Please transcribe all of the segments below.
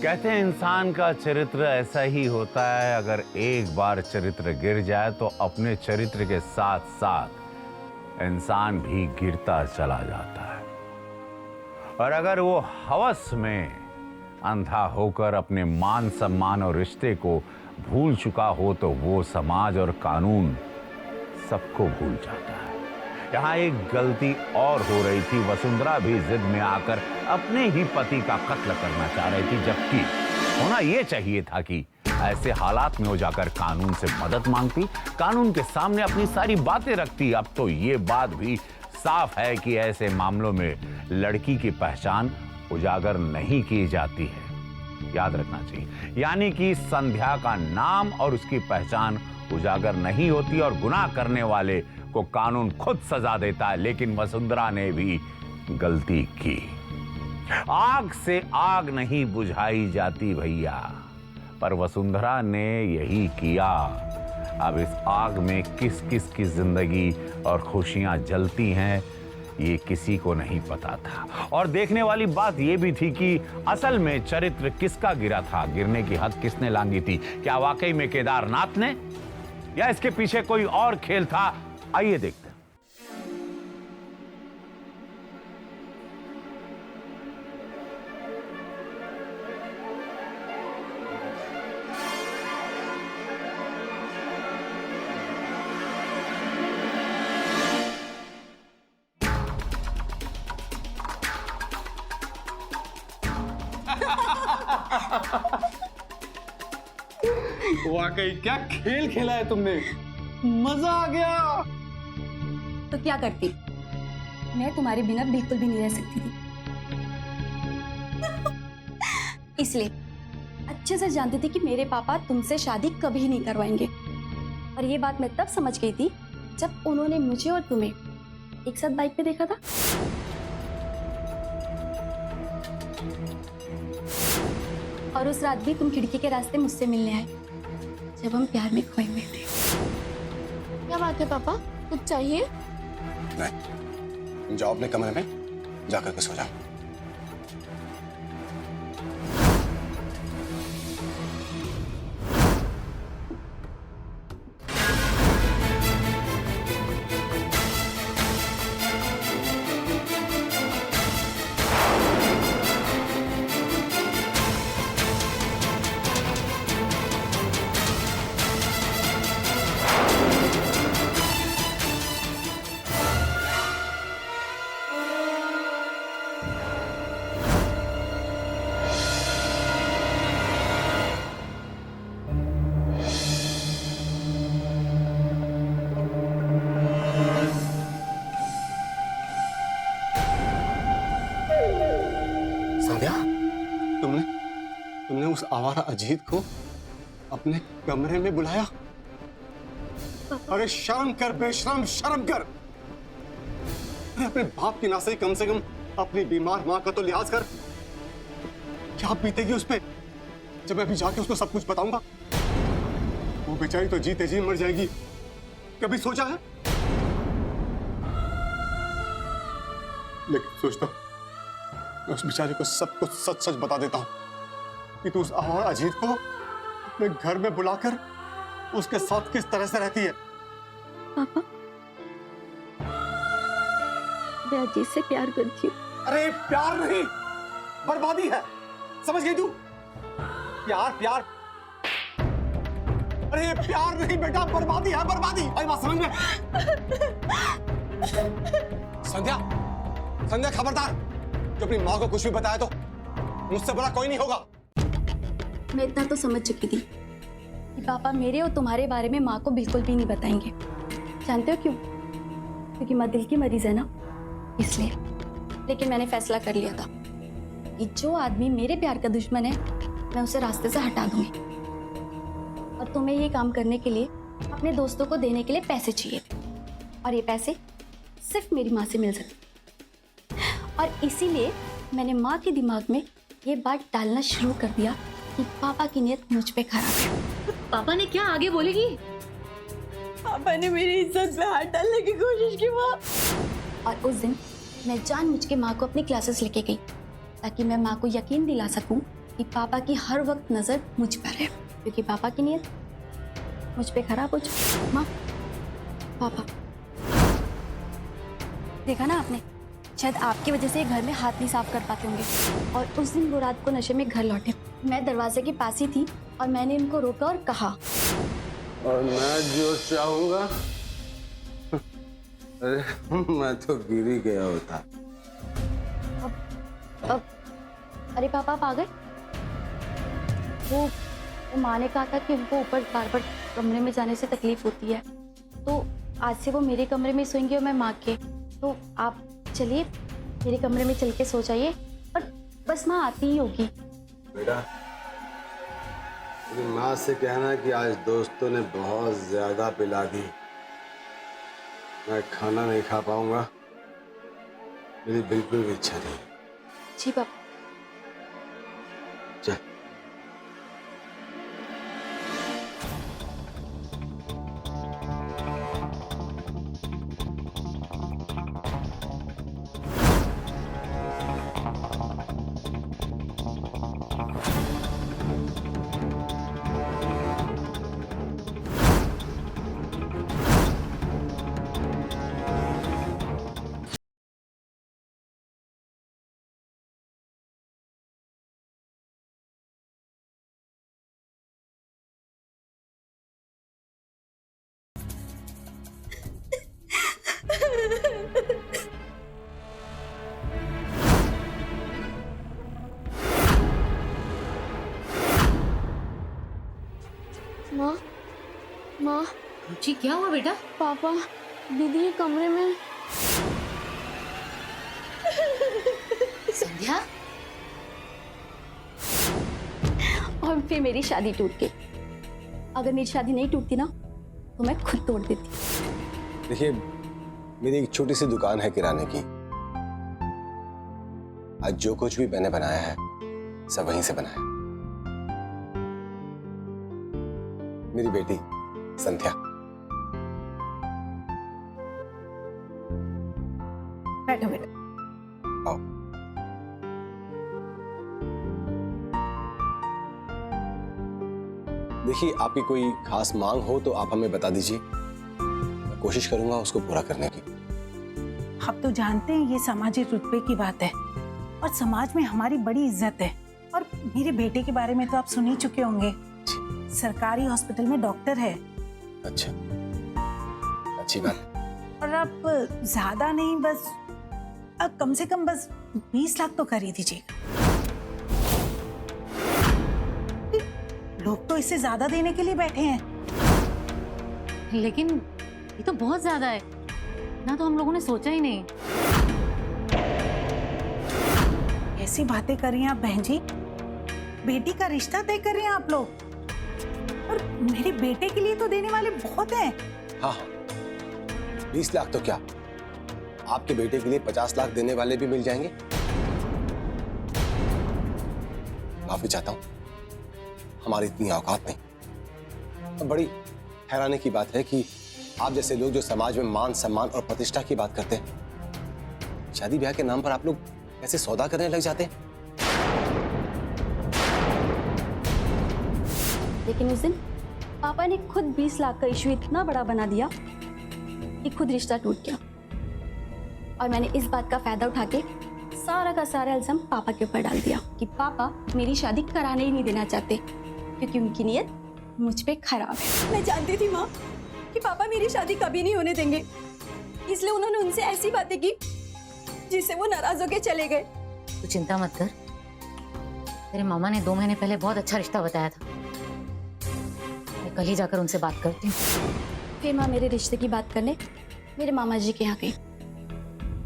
कहते हैं इंसान का चरित्र ऐसा ही होता है, अगर एक बार चरित्र गिर जाए तो अपने चरित्र के साथ साथ इंसान भी गिरता चला जाता है। और अगर वो हवस में अंधा होकर अपने मान सम्मान और रिश्ते को भूल चुका हो तो वो समाज और कानून सबको भूल जाता है। यहाँ एक गलती और हो रही थी। वसुंधरा भी जिद में आकर अपने ही पति का कत्ल करना चाह रही थी, जबकि होना यह चाहिए था कि ऐसे हालात में वो जाकर कानून से मदद मांगती, कानून के सामने अपनी सारी बातें रखती। अब तो ये बात भी साफ है कि ऐसे मामलों में लड़की की पहचान उजागर नहीं की जाती है। याद रखना चाहिए, यानी कि संध्या का नाम और उसकी पहचान उजागर नहीं होती और गुनाह करने वाले को कानून खुद सजा देता है। लेकिन वसुंधरा ने भी गलती की। आग से आग नहीं बुझाई जाती भैया, पर वसुंधरा ने यही किया। अब इस आग में किस किस की जिंदगी और खुशियां जलती हैं ये किसी को नहीं पता था। और देखने वाली बात यह भी थी कि असल में चरित्र किसका गिरा था, गिरने की हद किसने लांगी थी। क्या वाकई में केदारनाथ ने, या इसके पीछे कोई और खेल था? आइए देखते हैं। वाकई क्या खेल खेला है तुमने, मजा आ गया। तो क्या करती, मैं तुम्हारे बिना बिल्कुल भी नहीं रह सकती थी। इसलिए अच्छे से जानती थी कि मेरे पापा तुमसे शादी कभी नहीं करवाएंगे। और ये बात मैं तब समझ गई थी जब उन्होंने मुझे और तुम्हें एक साथ बाइक पे देखा था। और उस रात भी तुम खिड़की के रास्ते मुझसे मिलने आए जब हम प्यार में खोए हुए थे। क्या बात है पापा, कुछ चाहिए? नहीं, जाओ अपने कमरे में जाकर के सो जाओ। संध्या, तुमने उस आवारा अजीत को अपने कमरे में बुलाया? अरे शर्म कर बेशरम, शर्म कर। अरे अपने बाप की ना सही कम से कम अपनी बीमार मां का तो लिहाज कर। क्या बीतेगी उस पे जब मैं अभी जाके उसको सब कुछ बताऊंगा? वो बेचारी तो जीते जी मर जाएगी। कभी सोचा है? लेकिन सोचता मैं उस बेचारे को सब कुछ सच सच बता देता हूं कि तू उस आवारा अजीत को अपने घर में बुलाकर उसके साथ किस तरह से रहती है। पापा, मैं अजीत से प्यार करती हूँ। अरे प्यार नहीं, बर्बादी है, समझ गई तू? प्यार प्यार, अरे प्यार नहीं बेटा, बर्बादी है, बर्बादी। आई बात समझ में? संध्या, संध्या खबरदार, जो अपनी माँ को कुछ भी बताया तो मुझसे बड़ा कोई नहीं होगा। मैं इतना तो समझ चुकी थी कि पापा मेरे और तुम्हारे बारे में माँ को बिल्कुल भी नहीं बताएंगे। जानते हो क्यों? क्योंकि माँ दिल की मरीज है ना, इसलिए। लेकिन मैंने फैसला कर लिया था कि जो आदमी मेरे प्यार का दुश्मन है मैं उसे रास्ते से हटा दूंगी। और तुम्हें ये काम करने के लिए अपने दोस्तों को देने के लिए पैसे चाहिए थे, और ये पैसे सिर्फ मेरी माँ से मिल सकते। और इसीलिए मैंने माँ के दिमाग में ये बात डालना शुरू कर दिया कि पापा की नीयत मुझ पे खराब है। पापा ने क्या आगे बोलेगी? पापा ने मेरी इज्जत में हाथ डालने की कोशिश की माँ। और उस दिन मैं जानबूझ के माँ को अपनी क्लासेस लेके गई ताकि मैं माँ को यकीन दिला सकूं कि पापा की हर वक्त नजर मुझ पर है, क्योंकि पापा की नीयत मुझ पे खराब हो चुकी। माँ, पापा, देखा ना आपने, शायद आपकी वजह से घर में हाथ नहीं साफ कर पाते होंगे। और उस दिन वो रात को नशे में घर लौटे, मैं दरवाजे के पास ही थी और मैंने उनको रोका और कहा, और मैं जो चाहूंगा अरे मैं तो गिर ही गया होता। अब अरे पापा आप आ गए। वो माँ ने कहा था कि उनको ऊपर बार बार कमरे में जाने से तकलीफ होती है, तो आज से वो मेरे कमरे में सोएंगे और मैं माँ के। तो आप चलिए मेरे कमरे में चल के सो जाइए, और बस माँ आती ही होगी। बेटा मेरी माँ से कहना कि आज दोस्तों ने बहुत ज्यादा पिला दी, मैं खाना नहीं खा पाऊंगा, मेरी बिल्कुल भी इच्छा नहीं। जी पापा। चल माँ, माँ, जी क्या हुआ बेटा? पापा दीदी के कमरे में। संध्या, और फिर मेरी शादी टूट गई। अगर मेरी शादी नहीं टूटती ना तो मैं खुद तोड़ देती। देखिए, मेरी एक छोटी सी दुकान है किराने की। आज जो कुछ भी मैंने बनाया है सब वहीं से बनाया। मेरी बेटी संध्या। बैठो बेटा। आओ। देखिए, आपकी कोई खास मांग हो तो आप हमें बता दीजिए, मैं कोशिश करूंगा उसको पूरा करने की। आप तो जानते हैं ये सामाजिक रुतबे की बात है और समाज में हमारी बड़ी इज्जत है। और मेरे बेटे के बारे में तो आप सुन ही चुके होंगे, सरकारी हॉस्पिटल में डॉक्टर है। अच्छा, अच्छी बात। और आप ज्यादा नहीं, बस अब कम से कम बस 20 लाख तो कर ही दीजिएगा। लोग तो इससे ज्यादा देने के लिए बैठे हैं। लेकिन ये तो बहुत ज्यादा है ना, तो हम लोगों ने सोचा ही नहीं। ऐसी बातें कर रही हैं आप बहन जी, बेटी का रिश्ता तय कर रहे हैं आप लोग, और मेरे बेटे के लिए तो देने वाले बहुत हैं। हाँ, 20 लाख तो क्या, आपके बेटे के लिए 50 लाख देने वाले भी मिल जाएंगे। माफी चाहता हूं, हमारी इतनी औकात नहीं। अब बड़ी हैरानी की बात है कि आप जैसे लोग जो समाज में मान सम्मान और प्रतिष्ठा की बात करते हैं, शादी ब्याह के नाम पर आप लोग कैसे सौदा करने लग जाते हैं। लेकिन उस दिन पापा ने खुद 20 लाख का इशू इतना बड़ा बना दिया कि खुद रिश्ता टूट गया। और मैंने इस बात का फायदा उठा के सारा का सारा इल्जाम पापा के ऊपर डाल दिया कि पापा मेरी शादी कराने ही नहीं देना चाहते, क्योंकि उनकी नीयत मुझ पे खराब है। मैं जानती थी माँ कि पापा मेरी शादी कभी नहीं होने देंगे, इसलिए उन्होंने उनसे ऐसी बातें की जिससे वो नाराज होकर चले गए। तू चिंता मत कर, तेरे मामा ने 2 महीने पहले बहुत अच्छा रिश्ता बताया था। मैं कल ही जाकर उनसे बात करती हूँ। फिर माँ मेरे रिश्ते की बात करने मेरे मामा जी के यहाँ गई,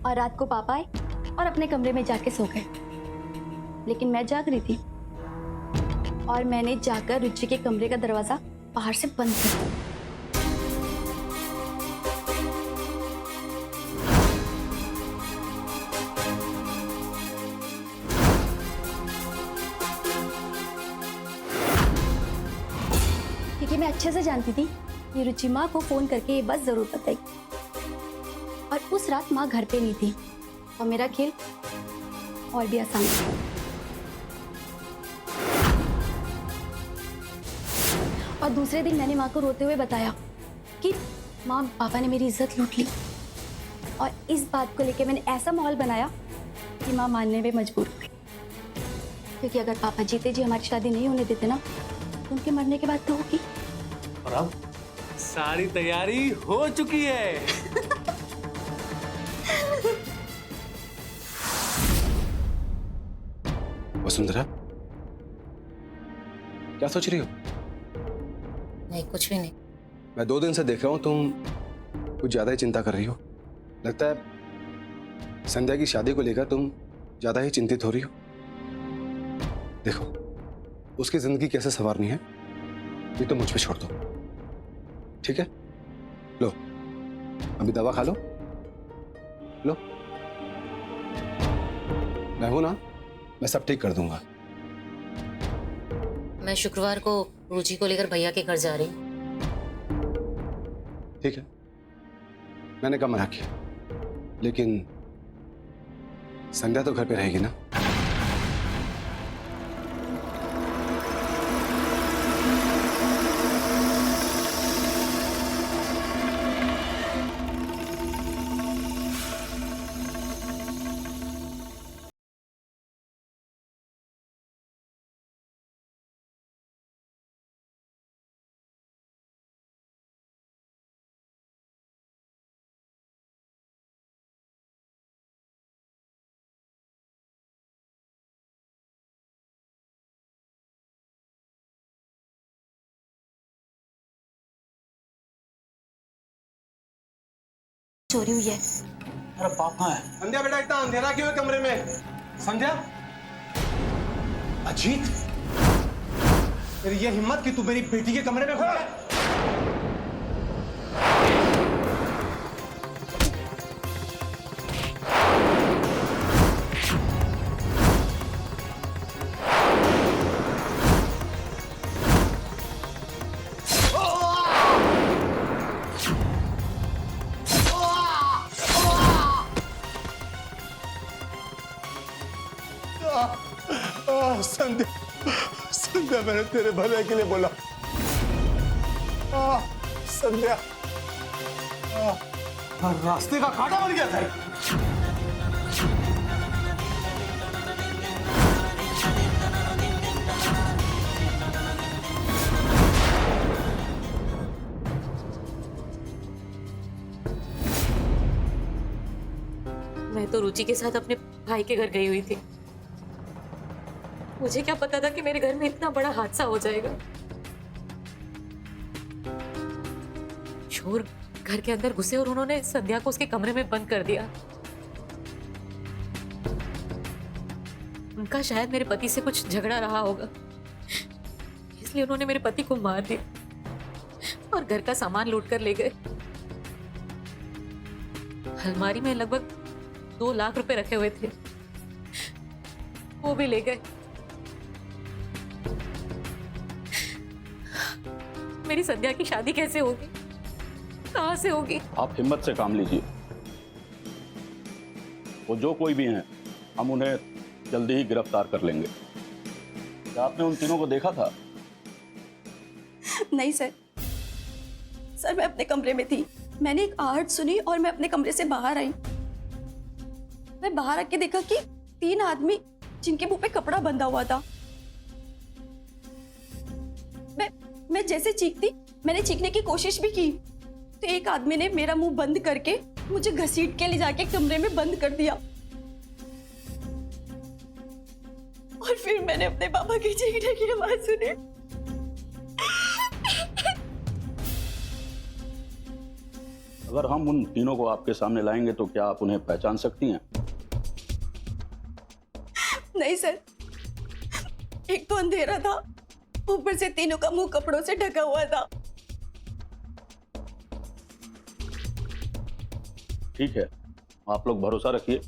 और रात को पापा आए और अपने कमरे में जाके सो गए। लेकिन मैं जाग रही थी और मैंने जाकर रुचि के कमरे का दरवाजा बाहर से बंद कर दिया। क्योंकि मैं अच्छे से जानती थी कि रुचि माँ को फोन करके ये बात जरूर बताएगी। और उस रात माँ घर पे नहीं थी और मेरा खेल और भी आसान था। और दूसरे दिन मैंने माँ को रोते हुए बताया कि माँ, पापा ने मेरी इज्जत लूट ली। और इस बात को लेकर मैंने ऐसा माहौल बनाया कि माँ मानने में मजबूर हुई, क्योंकि अगर पापा जीते जी हमारी शादी नहीं होने देते ना, तो उनके मरने के बाद तो होगी। और अब सारी तैयारी हो चुकी है। वसुंधरा, क्या सोच रही हो? नहीं, कुछ भी नहीं। मैं 2 दिन से देख रहा हूं तुम कुछ ज्यादा ही चिंता कर रही हो। लगता है संध्या की शादी को लेकर तुम ज्यादा ही चिंतित हो रही हो। देखो, उसकी जिंदगी कैसे संवारनी है ये तो मुझ पे छोड़ दो, ठीक है? लो, अभी दवा खा लो। लो, मैं हूं ना, मैं सब ठीक कर दूंगा। मैं शुक्रवार को रुचि को लेकर भैया के घर जा रही हूँ। ठीक है, मैंने कहा मना किया, लेकिन संध्या तो घर पे रहेगी ना? चोरी हुई है। अरे बाप कहाँ है? संध्या बेटा, इतना अंधेरा क्यों है कमरे में? संध्या, अजीत, तेरी ये हिम्मत कि तू मेरी बेटी के कमरे में घुसा है? संध्या, संध्या, मैंने तेरे भले के लिए बोला। संध्या, रास्ते का कांटा बन गया था। मैं तो रुचि के साथ अपने भाई के घर गई हुई थी। मुझे क्या पता था कि मेरे घर में इतना बड़ा हादसा हो जाएगा। चोर घर के अंदर घुसे और उन्होंने संध्या को उसके कमरे में बंद कर दिया। उनका शायद मेरे पति से कुछ झगड़ा रहा होगा, इसलिए उन्होंने मेरे पति को मार दिया और घर का सामान लूट कर ले गए। अलमारी में लगभग 2 लाख रुपए रखे हुए थे, वो भी ले गए। मेरी संध्या की शादी कैसे होगी, कहां से होगी? आप हिम्मत से काम लीजिए। वो जो कोई भी हैं, हम उन्हें जल्दी ही गिरफ्तार कर लेंगे। क्या आपने उन तीनों को देखा था? नहीं सर, सर मैं अपने कमरे में थी। मैंने एक आहट सुनी और मैं अपने कमरे से बाहर आई। मैं बाहर आके देखा कि 3 आदमी जिनके मुंह पे कपड़ा बंधा हुआ था। मैं जैसे चीखती, मैंने चीखने की कोशिश भी की, तो एक आदमी ने मेरा मुंह बंद करके मुझे घसीट के ले जाके कमरे में बंद कर दिया। और फिर मैंने अपने पापा की चीखने की आवाज सुनी। अगर हम उन तीनों को आपके सामने लाएंगे तो क्या आप उन्हें पहचान सकती हैं? नहीं सर, एक तो अंधेरा था, ऊपर से तीनों का मुंह कपड़ों से ढका हुआ था। ठीक है, आप लोग भरोसा रखिए,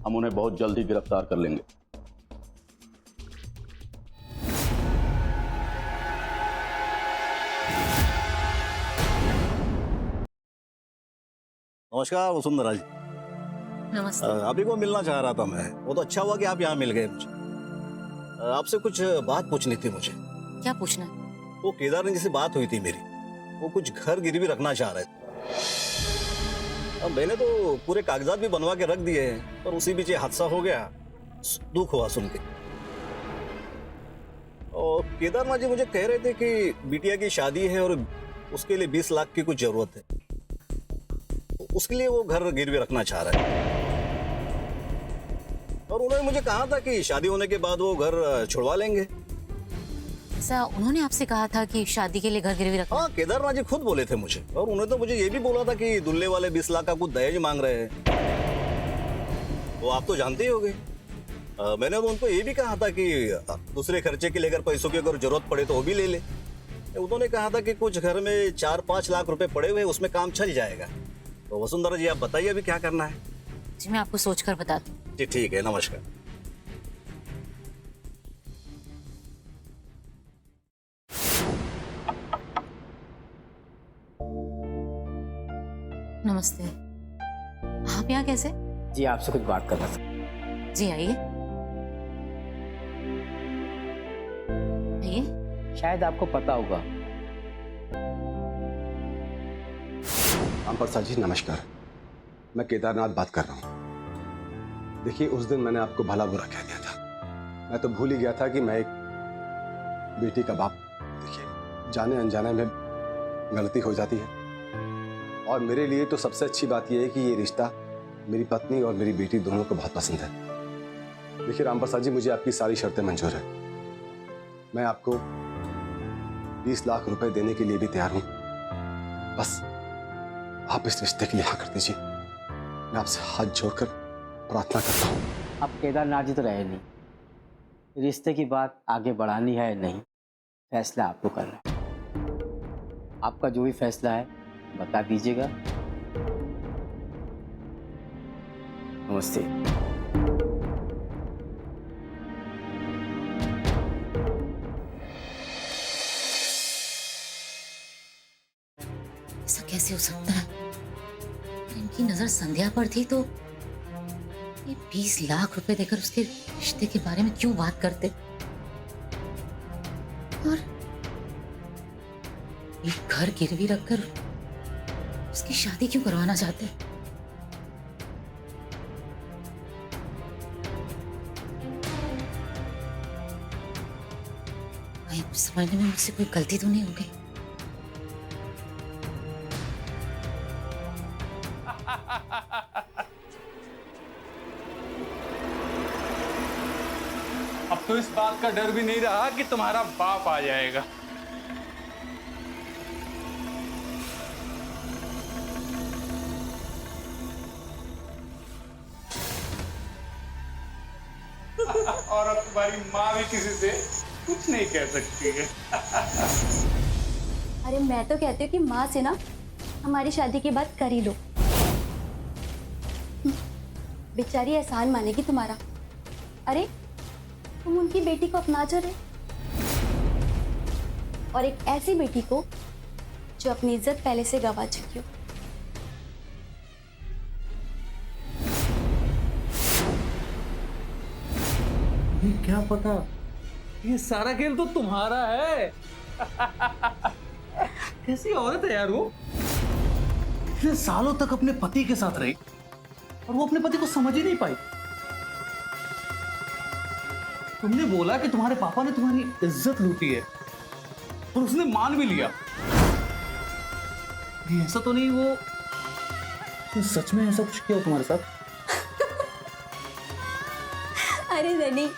हम उन्हें बहुत जल्द ही गिरफ्तार कर लेंगे। नमस्कार वसुंधरा जी। नमस्ते। अभी को मिलना चाह रहा था मैं। वो तो अच्छा हुआ कि आप यहाँ मिल गए मुझे। आपसे कुछ बात पूछनी थी मुझे। क्या पूछना है? वो केदार जी से बात हुई थी मेरी, वो कुछ घर गिरवी रखना चाह रहे थे। अब मैंने तो पूरे कागजात भी बनवा के रख दिए हैं, पर उसी बीच ये हादसा हो गया। दुख हुआ सुन के। और केदारनाथ जी मुझे कह रहे थे कि बिटिया की शादी है और उसके लिए 20 लाख की कुछ जरूरत है, तो उसके लिए वो घर गिरवी रखना चाह रहे हैं। और उन्होंने मुझे कहा था कि शादी होने के बाद वो घर छुड़वा लेंगे। ऐसा उन्होंने आपसे कहा था कि शादी के लिए घर गिरवी रखना? हाँ, केदारनाथ जी खुद बोले थे मुझे। और उन्होंने तो मुझे ये भी बोला था कि दुल्ले वाले 20 लाख का कुछ दहेज मांग रहे हैं। वो आप तो जानते ही होंगे। मैंने तो उनको ये भी कहा था कि दूसरे खर्चे के लिए अगर पैसों की अगर जरूरत पड़े तो वो भी ले ले। उन्होंने कहा था कि कुछ घर में 4-5 लाख रुपए पड़े हुए, उसमें काम चल जाएगा। तो वसुंधरा जी, आप बताइए अभी क्या करना है? जी मैं आपको सोचकर बताती हूँ। जी ठीक है, नमस्कार। नमस्ते। आप यहाँ कैसे? जी आपसे कुछ बात करना था। जी आइए आइए। शायद आपको पता होगा। राम प्रसाद जी नमस्कार, मैं केदारनाथ बात कर रहा हूँ। देखिए, उस दिन मैंने आपको भला बुरा कह दिया था। मैं तो भूल ही गया था कि मैं एक बेटी का बाप। देखिए, जाने अनजाने में गलती हो जाती है, और मेरे लिए तो सबसे अच्छी बात यह है कि ये रिश्ता मेरी पत्नी और मेरी बेटी दोनों को बहुत पसंद है। देखिए राम प्रसाद जी, मुझे आपकी सारी शर्तें मंजूर है। मैं आपको 20 लाख रुपए देने के लिए भी तैयार हूं। बस आप इस रिश्ते के लिए हाँ कर दीजिए। मैं आपसे हाथ जोड़कर प्रार्थना करता हूं। अब केदारनाथ जी तो रहे नहीं, रिश्ते की बात आगे बढ़ानी है या नहीं, फैसला आपको करना है। आपका जो भी फैसला है बता दीजिएगा। नमस्ते। ऐसा कैसे हो सकता है? इनकी नजर संध्या पर थी तो ये 20 लाख रुपए देकर उसके रिश्ते के बारे में क्यों बात करते? और एक घर गिरवी रखकर उसकी शादी क्यों करवाना चाहते? कहीं समझने में मुझसे कोई गलती तो नहीं हो गई? अब तो इस बात का डर भी नहीं रहा कि तुम्हारा बाप आ जाएगा। और अब तुम्हारी माँ भी किसी से कुछ नहीं कह सकती है। अरे मैं तो कहती हूँ कि माँ से ना हमारी शादी की बात कर ही लो। बेचारी एहसान मानेगी तुम्हारा। अरे तुम उनकी बेटी को अपना जा रहे, और एक ऐसी बेटी को जो अपनी इज्जत पहले से गंवा चुकी हो। ये क्या पता, ये सारा खेल तो तुम्हारा है। कैसी औरत है यार वो, इतने सालों तक अपने पति के साथ रही और वो अपने पति को समझ ही नहीं पाई। तुमने बोला कि तुम्हारे पापा ने तुम्हारी इज्जत लूटी है और उसने मान भी लिया। ये ऐसा तो नहीं वो सच में ऐसा कुछ किया तुम्हारे साथ? अरे नहीं,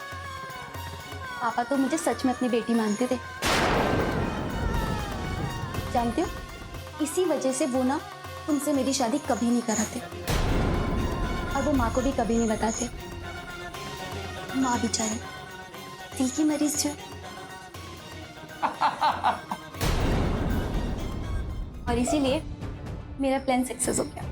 पापा तो मुझे सच में अपनी बेटी मानते थे। जानते हो, इसी वजह से वो ना तुमसे मेरी शादी कभी नहीं कराते, और वो माँ को भी कभी नहीं बताते। माँ बेचारी दिल की मरीज जो। और इसीलिए मेरा प्लान सक्सेस हो गया।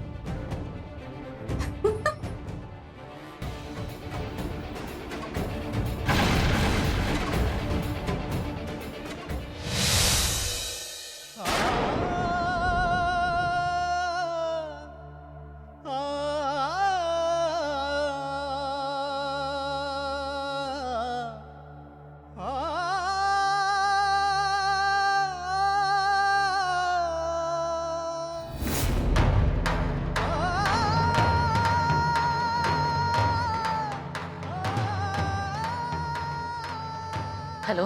हेलो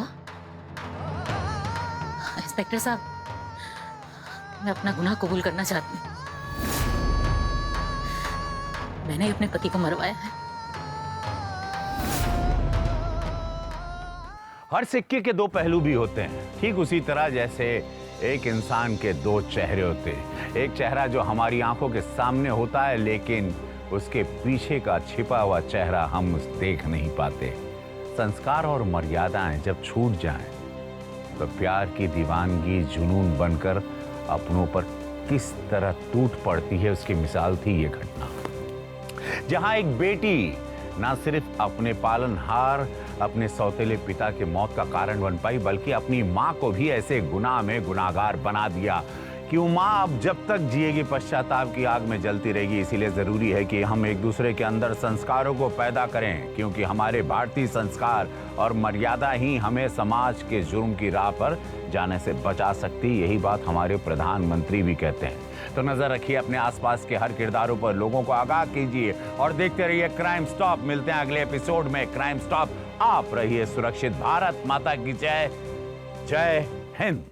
इंस्पेक्टर साहब, मैं अपना गुनाह कबूल करना चाहती हूँ। मैंने अपने पति को मरवाया है। हर सिक्के के दो पहलू भी होते हैं, ठीक उसी तरह जैसे एक इंसान के दो चेहरे होते हैं। एक चेहरा जो हमारी आंखों के सामने होता है, लेकिन उसके पीछे का छिपा हुआ चेहरा हम देख नहीं पाते। संस्कार और मर्यादाएं जब छूट जाएं, तो प्यार की दीवानगी जुनून बनकर अपनों पर किस तरह टूट पड़ती है, उसकी मिसाल थी ये घटना, जहां एक बेटी ना सिर्फ अपने पालनहार अपने सौतेले पिता के मौत का कारण बन पाई, बल्कि अपनी मां को भी ऐसे गुनाह में गुनाहगार बना दिया कि वो मां अब जब तक जिएगी पश्चाताप की आग में जलती रहेगी। इसीलिए जरूरी है कि हम एक दूसरे के अंदर संस्कारों को पैदा करें, क्योंकि हमारे भारतीय संस्कार और मर्यादा ही हमें समाज के जुर्म की राह पर जाने से बचा सकती। यही बात हमारे प्रधानमंत्री भी कहते हैं। तो नजर रखिए अपने आसपास के हर किरदारों पर, लोगों को आगाह कीजिए और देखते रहिए क्राइम स्टॉप। मिलते हैं अगले एपिसोड में क्राइम स्टॉप। आप रहिए सुरक्षित। भारत माता की जय। जय हिंद।